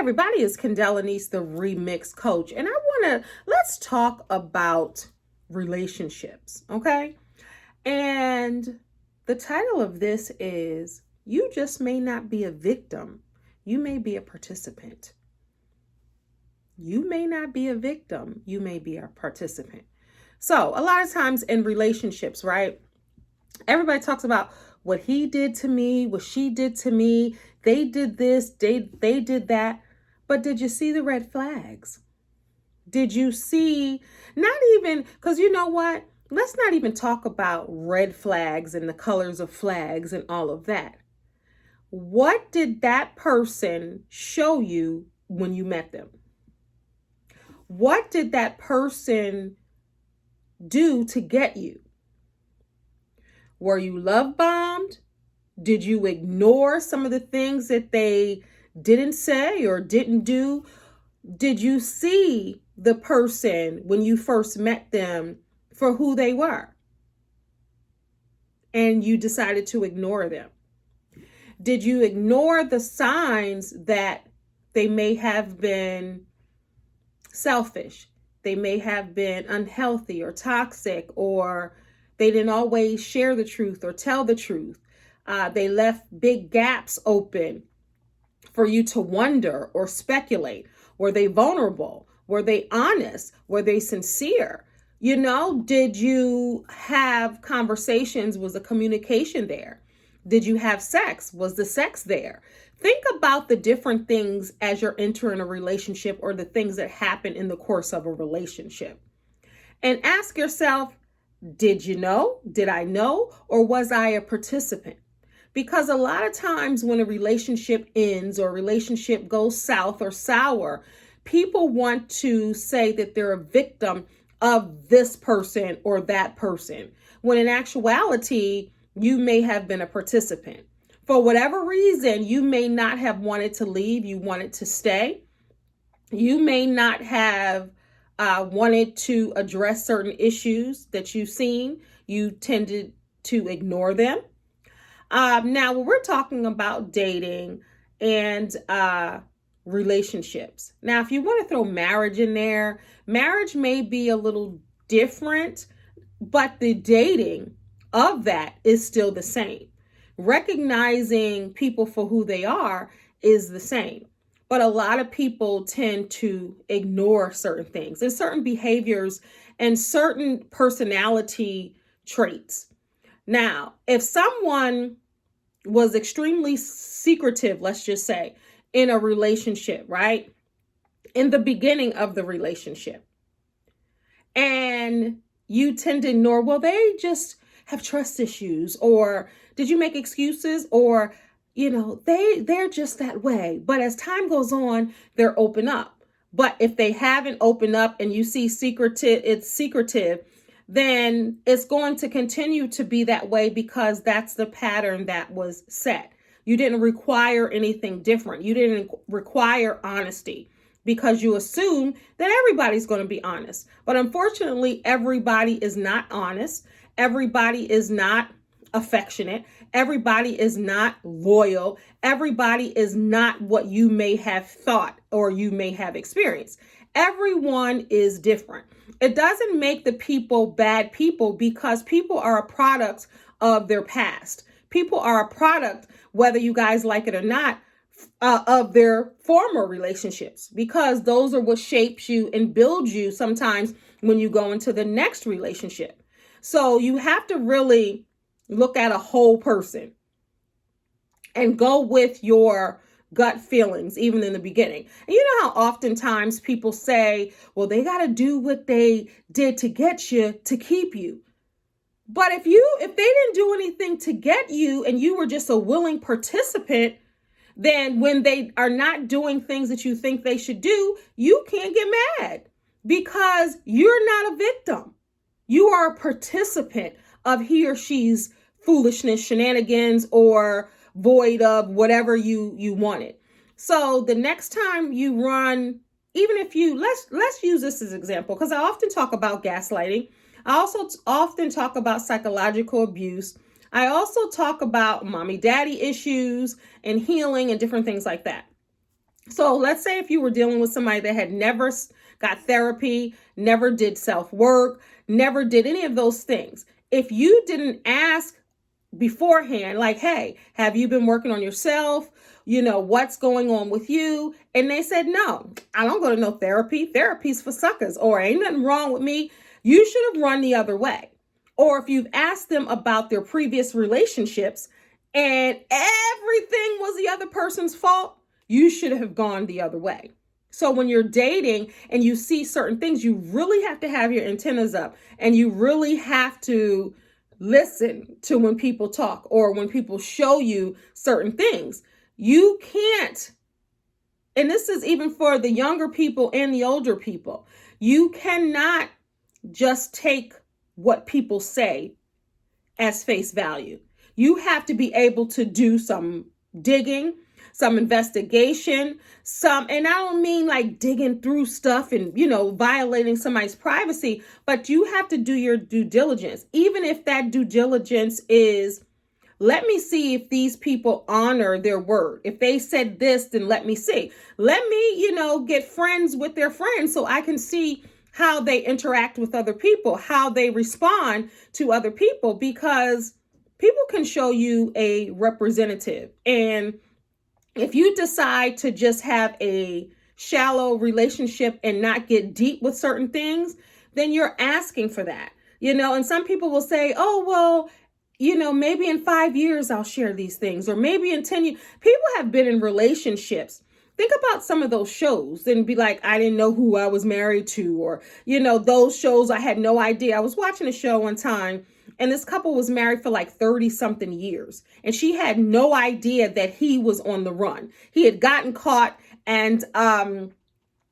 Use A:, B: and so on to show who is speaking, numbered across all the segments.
A: everybody, it's Kendell Lenice, the Remix Coach, and let's talk about relationships, okay? And the title of this is, you just may not be a victim, you may be a participant. You may not be a victim, you may be a participant. So a lot of times in relationships, right? Everybody talks about what he did to me, what she did to me. They did this, they did that. But did you see the red flags? Did you see, not even, because you know what? Let's not even talk about red flags and the colors of flags and all of that. What did that person show you when you met them? What did that person do to get you? Were you love bombed? Did you ignore some of the things that they didn't say or didn't do? Did you see the person when you first met them for who they were and you decided to ignore them? Did you ignore the signs that they may have been selfish? They may have been unhealthy or toxic, or they didn't always share the truth or tell the truth. They left big gaps open for you to wonder or speculate. Were they vulnerable? Were they honest? Were they sincere? You know, did you have conversations? Was the communication there? Did you have sex? Was the sex there? Think about the different things as you're entering a relationship or the things that happen in the course of a relationship. And ask yourself, did you know? Did I know? Or was I a participant? Because a lot of times when a relationship ends or a relationship goes south or sour, people want to say that they're a victim of this person or that person, when in actuality, you may have been a participant. For whatever reason, you may not have wanted to leave, you wanted to stay. You may not have wanted to address certain issues that you've seen. You tended to ignore them. Now, when we're talking about dating and relationships, now, if you want to throw marriage in there, marriage may be a little different, but the dating of that is still the same. Recognizing people for who they are is the same. But a lot of people tend to ignore certain things and certain behaviors and certain personality traits. Now, if someone was extremely secretive, let's just say, in a relationship, right? In the beginning of the relationship, and you tend to ignore, well, they just have trust issues, or did you make excuses, or, you know, they're just that way. But as time goes on, they're open up. But if they haven't opened up and you see it's secretive, then it's going to continue to be that way because that's the pattern that was set. You didn't require anything different. You didn't require honesty because you assume that everybody's going to be honest. But unfortunately, everybody is not honest. Everybody is not affectionate. Everybody is not loyal. Everybody is not what you may have thought or you may have experienced. Everyone is different. It doesn't make the people bad people because people are a product of their past. People are a product, whether you guys like it or not, of their former relationships, because those are what shapes you and builds you sometimes when you go into the next relationship. So you have to really look at a whole person and go with your gut feelings, even in the beginning. And you know how oftentimes people say, well, they got to do what they did to get you to keep you. But if they didn't do anything to get you and you were just a willing participant, then when they are not doing things that you think they should do, you can't get mad because you're not a victim. You are a participant of he or she's foolishness, shenanigans, or void of whatever you wanted. So the next time you run, even if you, let's use this as an example, because I often talk about gaslighting. I also often talk about psychological abuse. I also talk about mommy daddy issues and healing and different things like that. So let's say if you were dealing with somebody that had never got therapy, never did self-work, never did any of those things. If you didn't ask beforehand, like, hey, have you been working on yourself? What's going on with you? And they said, no, I don't go to no therapy. Therapy's for suckers, or ain't nothing wrong with me. You should have run the other way. Or if you've asked them about their previous relationships and everything was the other person's fault, you should have gone the other way. So when you're dating and you see certain things, you really have to have your antennas up, and you really have to listen to when people talk or when people show you certain things. You can't, and this is even for the younger people and the older people, you cannot just take what people say as face value. You have to be able to do some digging, some investigation, and I don't mean like digging through stuff and, violating somebody's privacy, but you have to do your due diligence. Even if that due diligence is, let me see if these people honor their word. If they said this, then let me see. Let me, get friends with their friends so I can see how they interact with other people, how they respond to other people, because people can show you a representative. And if you decide to just have a shallow relationship and not get deep with certain things, then you're asking for that. And some people will say, oh, well, maybe in 5 years I'll share these things, or maybe in 10 years. People have been in relationships. Think about some of those shows and be like, I didn't know who I was married to, or, those shows, I had no idea. I was watching a show one time, and this couple was married for like 30 something years. And she had no idea that he was on the run. He had gotten caught, and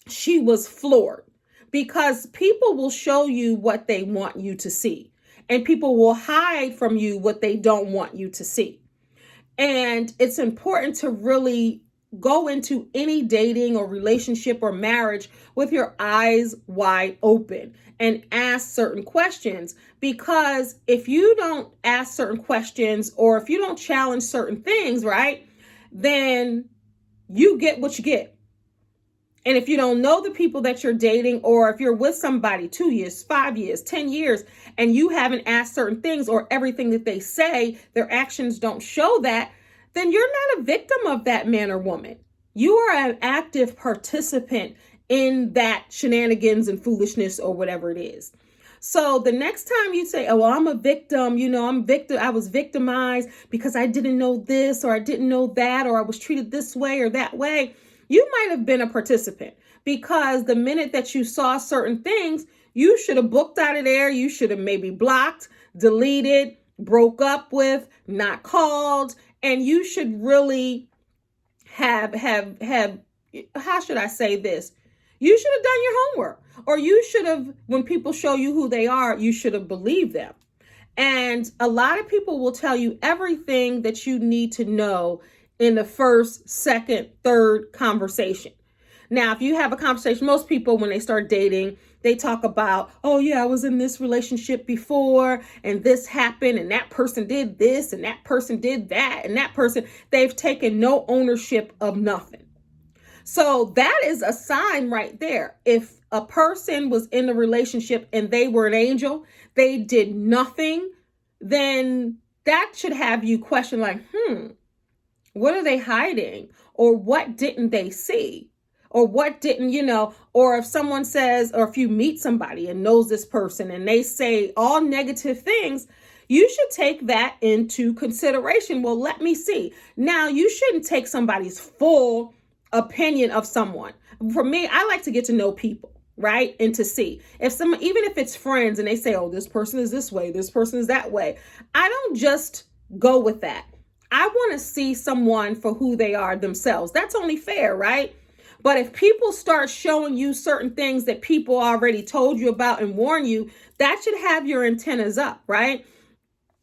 A: she was floored, because people will show you what they want you to see, and people will hide from you what they don't want you to see. And it's important to really go into any dating or relationship or marriage with your eyes wide open and ask certain questions, because if you don't ask certain questions, or if you don't challenge certain things, right, then you get what you get. And if you don't know the people that you're dating, or if you're with somebody 2 years, 5 years, 10 years, and you haven't asked certain things, or everything that they say, their actions don't show that, then you're not a victim of that man or woman. You are an active participant in that shenanigans and foolishness, or whatever it is. So the next time you say, oh, well, I'm a victim, I was victimized because I didn't know this, or I didn't know that, or I was treated this way or that way, you might have been a participant, because the minute that you saw certain things, you should have booked out of there. You should have maybe blocked, deleted, broke up with, not called. And you should really have, how should I say this? You should have done your homework, or you should have, when people show you who they are, you should have believed them. And a lot of people will tell you everything that you need to know in the first, second, third conversation. Now, if you have a conversation, most people, when they start dating, they talk about, oh yeah, I was in this relationship before, and this happened, and that person did this, and that person did that, and that person, they've taken no ownership of nothing. So that is a sign right there. If a person was in a relationship and they were an angel, they did nothing, then that should have you question, like, what are they hiding? Or what didn't they see? Or what didn't, or if someone says, or if you meet somebody and knows this person and they say all negative things, you should take that into consideration. Well, let me see. Now, you shouldn't take somebody's full opinion of someone. For me, I like to get to know people, right? And to see if someone, even if it's friends and they say, oh, this person is this way, this person is that way, I don't just go with that. I want to see someone for who they are themselves. That's only fair, right? But if people start showing you certain things that people already told you about and warn you, that should have your antennas up, right?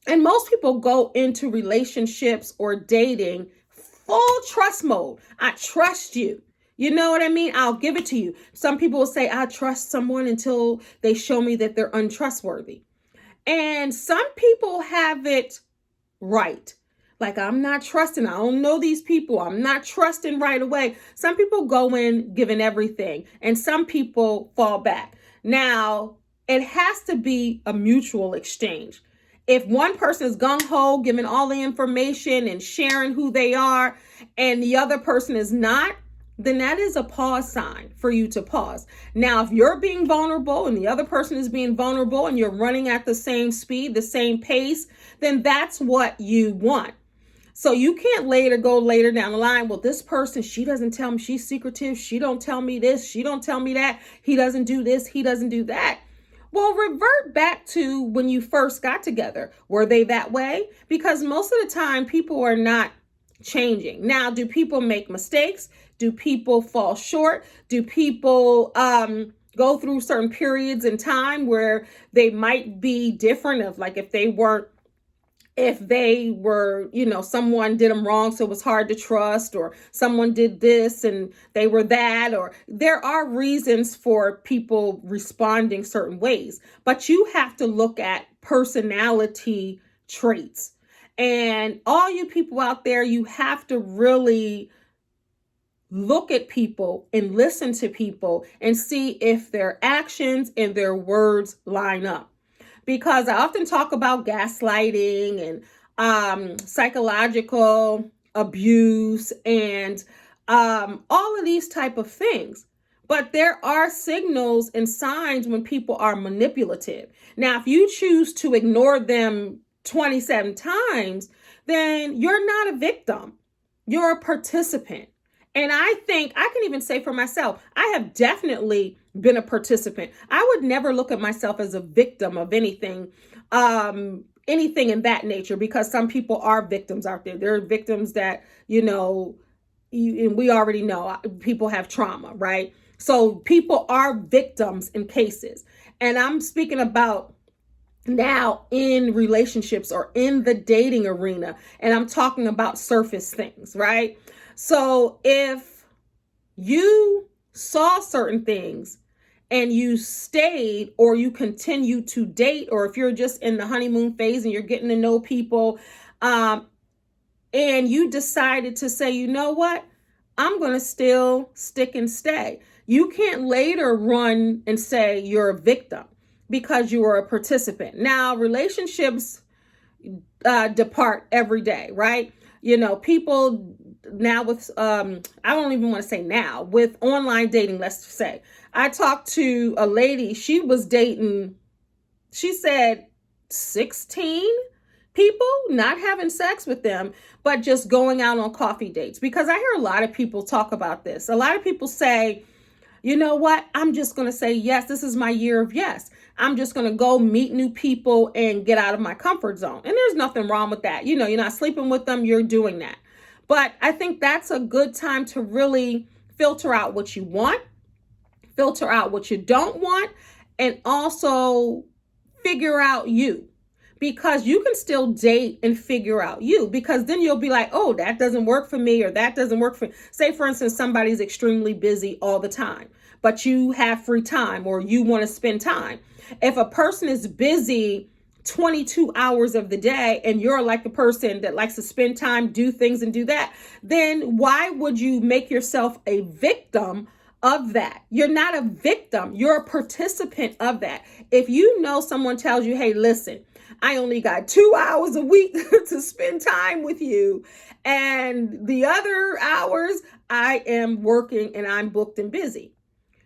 A: And most people go into relationships or dating full trust mode. I trust you. You know what I mean? I'll give it to you. Some people will say, I trust someone until they show me that they're untrustworthy. And some people have it right. Like, I'm not trusting. I don't know these people. I'm not trusting right away. Some people go in giving everything, and some people fall back. Now, it has to be a mutual exchange. If one person is gung-ho, giving all the information and sharing who they are, and the other person is not, then that is a pause sign for you to pause. Now, if you're being vulnerable and the other person is being vulnerable and you're running at the same speed, the same pace, then that's what you want. So you can't go later down the line, well, this person, she doesn't tell me, she's secretive. She don't tell me this. She don't tell me that. He doesn't do this. He doesn't do that. Well, revert back to when you first got together. Were they that way? Because most of the time people are not changing. Now, do people make mistakes? Do people fall short? Do people go through certain periods in time where they might be different, of like if they were, someone did them wrong, so it was hard to trust, or someone did this and they were that, or there are reasons for people responding certain ways, but you have to look at personality traits. And all you people out there, you have to really look at people and listen to people and see if their actions and their words line up. Because I often talk about gaslighting and psychological abuse and all of these type of things. But there are signals and signs when people are manipulative. Now, if you choose to ignore them 27 times, then you're not a victim. You're a participant. And I think I can even say for myself, I have definitely been a participant. I would never look at myself as a victim of anything in that nature, because some people are victims out there. There are victims that, and we already know people have trauma, right? So people are victims in cases. And I'm speaking about now in relationships or in the dating arena. And I'm talking about surface things, right? So if you saw certain things and you stayed, or you continue to date, or if you're just in the honeymoon phase and you're getting to know people, and you decided to say, you know what, I'm going to still stick and stay. You can't later run and say you're a victim because you were a participant. Now, relationships depart every day, right? People now with, I don't even want to say now, with online dating, let's say. I talked to a lady, she was dating, she said 16 people, not having sex with them, but just going out on coffee dates. Because I hear a lot of people talk about this. A lot of people say, you know what, I'm just going to say yes, this is my year of yes. I'm just going to go meet new people and get out of my comfort zone. And there's nothing wrong with that. You're not sleeping with them, you're doing that. But I think that's a good time to really filter out what you want, filter out what you don't want, and also figure out you. Because you can still date and figure out you, because then you'll be like, oh, that doesn't work for me, or that doesn't work for me. Say, for instance, somebody's extremely busy all the time, but you have free time, or you want to spend time. If a person is busy 22 hours of the day and you're like the person that likes to spend time, do things and do that, then why would you make yourself a victim of that? You're not a victim. You're a participant of that. If someone tells you, hey, listen, I only got 2 hours a week to spend time with you, and the other hours I am working and I'm booked and busy.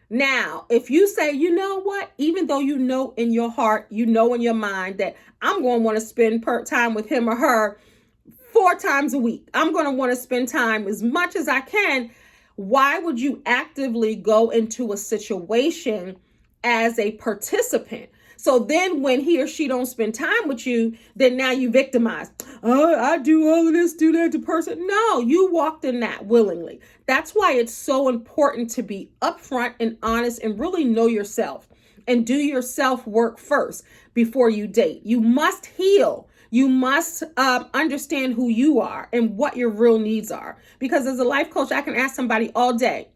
A: Now, if you say, you know what, even though you know in your heart, you know in your mind that I'm going to want to spend time with him or her 4 times a week, I'm going to want to spend time as much as I can, why would you actively go into a situation as a participant? So then when he or she don't spend time with you, then now you victimize. Oh, I do all of this, do that to person. No, you walked in that willingly. That's why it's so important to be upfront and honest and really know yourself and do your self-work first before you date. You must heal. You must understand who you are and what your real needs are. Because as a life coach, I can ask somebody all day,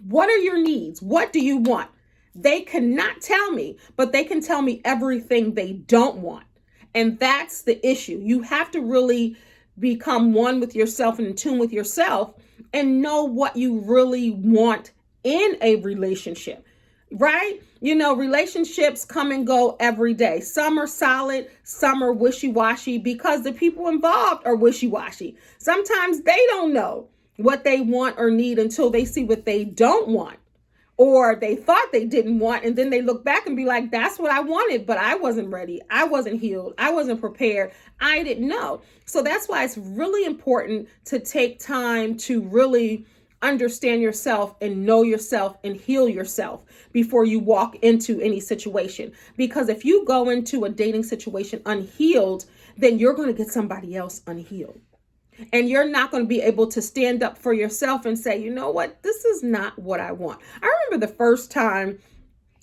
A: what are your needs? What do you want? They cannot tell me, but they can tell me everything they don't want. And that's the issue. You have to really become one with yourself and in tune with yourself and know what you really want in a relationship, right? Relationships come and go every day. Some are solid, some are wishy-washy because the people involved are wishy-washy. Sometimes they don't know what they want or need until they see what they don't want, or they thought they didn't want, and then they look back and be like, that's what I wanted, but I wasn't ready. I wasn't healed. I wasn't prepared. I didn't know. So that's why it's really important to take time to really understand yourself and know yourself and heal yourself before you walk into any situation. Because if you go into a dating situation unhealed, then you're going to get somebody else unhealed. And you're not going to be able to stand up for yourself and say, you know what, this is not what I want. I remember the first time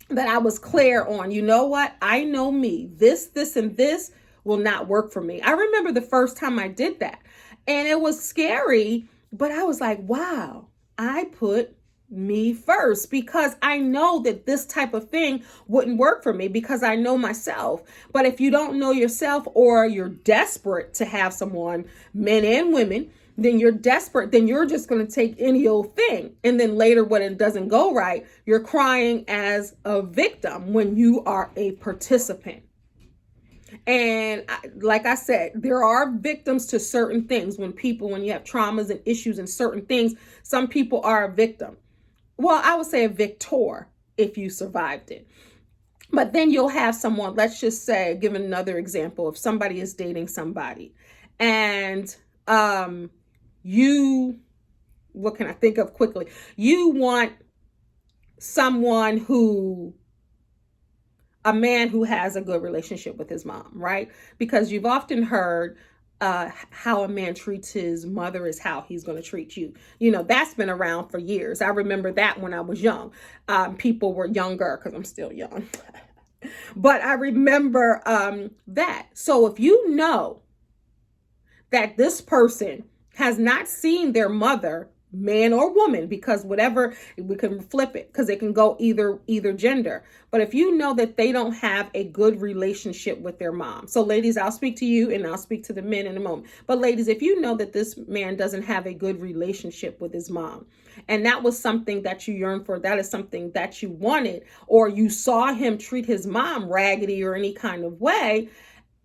A: that I was clear on, you know what, I know me, this, and this will not work for me. I remember the first time I did that, and it was scary, but I was like, wow, I put me first, because I know that this type of thing wouldn't work for me because I know myself. But if you don't know yourself, or you're desperate to have someone, men and women, then you're desperate, then you're just going to take any old thing. And then later when it doesn't go right, you're crying as a victim when you are a participant. And like I said, there are victims to certain things. When you have traumas and issues and certain things, some people are a victim. Well, I would say a victor if you survived it. But then you'll have someone, let's just say, give another example. If somebody is dating somebody and what can I think of quickly? You want a man who has a good relationship with his mom, right? Because you've often heard how a man treats his mother is how he's going to treat you. That's been around for years. I remember that when I was young. People were younger, because I'm still young. But I remember that. So if you know that this person has not seen their mother, man or woman, because whatever, we can flip it because it can go either gender. But if you know that they don't have a good relationship with their mom. So ladies, I'll speak to you and I'll speak to the men in a moment. But ladies, if you know that this man doesn't have a good relationship with his mom, and that was something that you yearned for, that is something that you wanted, or you saw him treat his mom raggedy or any kind of way,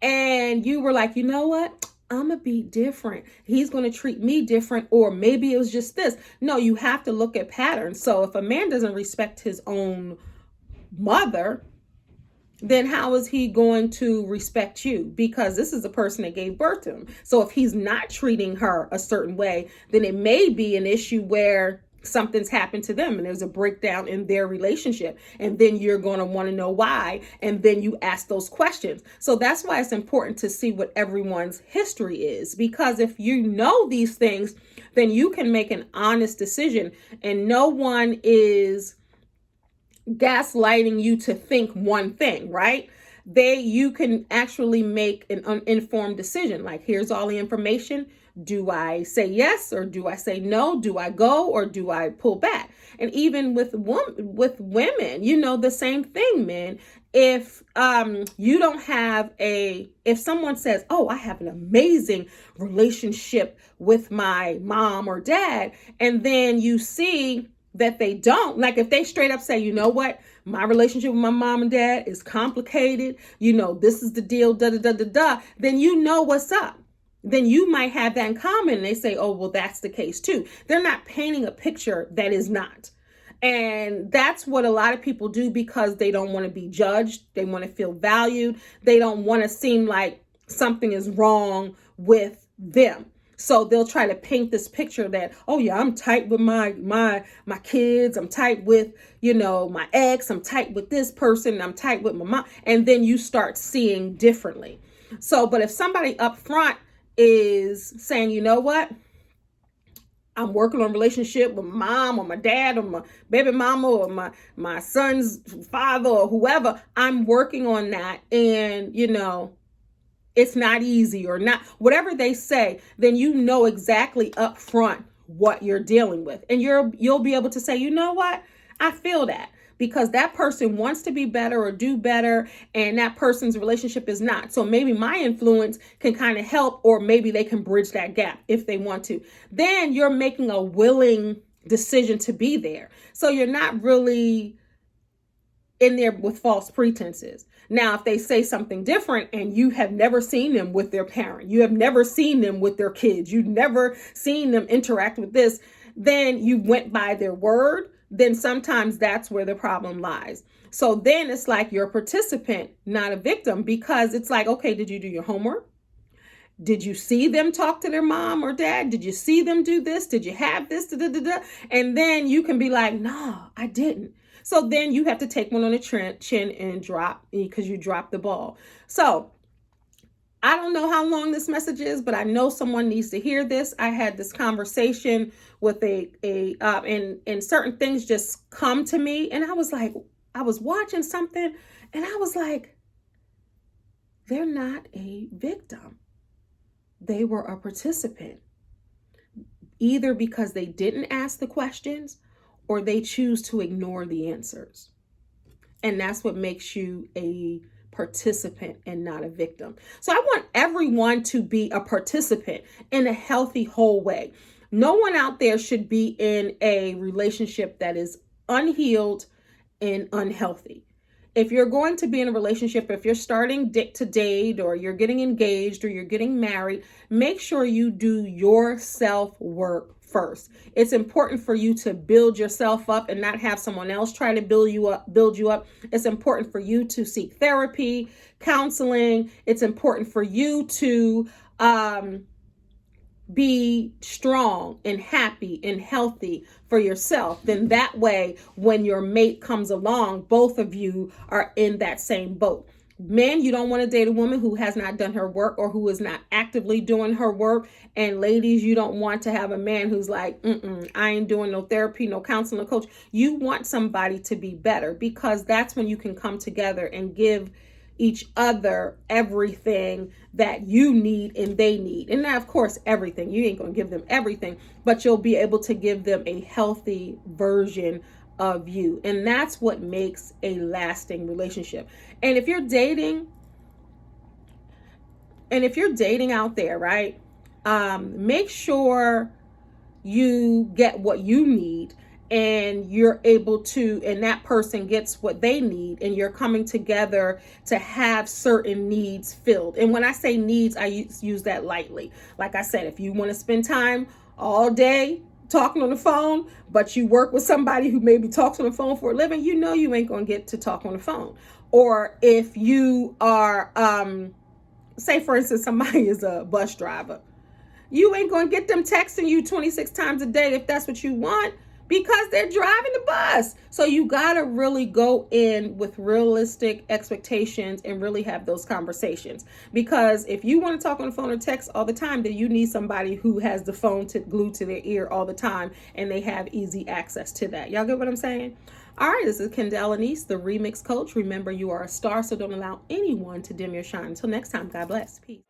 A: and you were like, you know what? I'm going to be different. He's going to treat me different, or maybe it was just this. No, you have to look at patterns. So if a man doesn't respect his own mother, then how is he going to respect you? Because this is the person that gave birth to him. So if he's not treating her a certain way, then it may be an issue where something's happened to them and there's a breakdown in their relationship. And then you're going to want to know why. And then you ask those questions. So that's why it's important to see what everyone's history is, because if you know these things, then you can make an honest decision, and no one is gaslighting you to think one thing, right? You can actually make an uninformed decision. Like, here's all the information. Do I say yes or do I say no? Do I go or do I pull back? And even with women, the same thing, men. If you don't have if someone says, oh, I have an amazing relationship with my mom or dad, and then you see that they don't, like if they straight up say, you know what, my relationship with my mom and dad is complicated, this is the deal, then you know what's up. Then you might have that in common. And they say, oh, well, that's the case too. They're not painting a picture that is not. And that's what a lot of people do, because they don't want to be judged. They want to feel valued. They don't want to seem like something is wrong with them. So they'll try to paint this picture that, oh yeah, I'm tight with my kids. I'm tight with, my ex. I'm tight with this person. I'm tight with my mom. And then you start seeing differently. So, but if somebody up front is saying, you know what, I'm working on a relationship with my mom or my dad or my baby mama or my son's father or whoever, I'm working on that. And, it's not easy or not, whatever they say, then you know exactly up front what you're dealing with. And you'll be able to say, you know what, I feel that. because that person wants to be better or do better, and that person's relationship is not. So maybe my influence can kind of help, or maybe they can bridge that gap if they want to. Then you're making a willing decision to be there. So you're not really in there with false pretenses. Now, if they say something different and you have never seen them with their parent, you have never seen them with their kids, you've never seen them interact with this, then you went by their word, then sometimes that's where the problem lies. So then it's like you're a participant, not a victim, because it's like, okay, did you do your homework? Did you see them talk to their mom or dad? Did you see them do this? Did you have this? Da, da, da, da? And then you can be like, no, I didn't. So then you have to take one on the chin and drop, because you dropped the ball. So I don't know how long this message is, but I know someone needs to hear this. I had this conversation with and certain things just come to me. And I was like, I was watching something and I was like, they're not a victim. They were a participant, either because they didn't ask the questions or they choose to ignore the answers. And that's what makes you a participant and not a victim. So I want everyone to be a participant in a healthy, whole way. No one out there should be in a relationship that is unhealed and unhealthy. If you're going to be in a relationship, if you're starting to date, or you're getting engaged, or you're getting married, make sure you do your self-work first. It's important for you to build yourself up and not have someone else try to build you up. It's important for you to seek therapy, counseling. It's important for you to be strong and happy and healthy for yourself. Then that way, when your mate comes along, both of you are in that same boat. Men, you don't want to date a woman who has not done her work or who is not actively doing her work. And ladies, you don't want to have a man who's like, I ain't doing no therapy, no counseling, no coach. You want somebody to be better, because that's when you can come together and give each other everything that you need and they need. And now, of course, everything. You ain't going to give them everything, but you'll be able to give them a healthy version of you. And that's what makes a lasting relationship. And if you're dating out there, right, make sure you get what you need, and you're able to, and that person gets what they need, and you're coming together to have certain needs filled. And when I say needs, I use that lightly. Like I said, if you want to spend time all day talking on the phone, but you work with somebody who maybe talks on the phone for a living, you know you ain't going to get to talk on the phone. Or if you are, say for instance, somebody is a bus driver, you ain't going to get them texting you 26 times a day if that's what you want, because they're driving the bus. So you got to really go in with realistic expectations and really have those conversations. Because if you want to talk on the phone or text all the time, then you need somebody who has the phone glued to their ear all the time, and they have easy access to that. Y'all get what I'm saying? All right, this is Kendell Lenice, the Remix Coach. Remember, you are a star, so don't allow anyone to dim your shine. Until next time, God bless. Peace.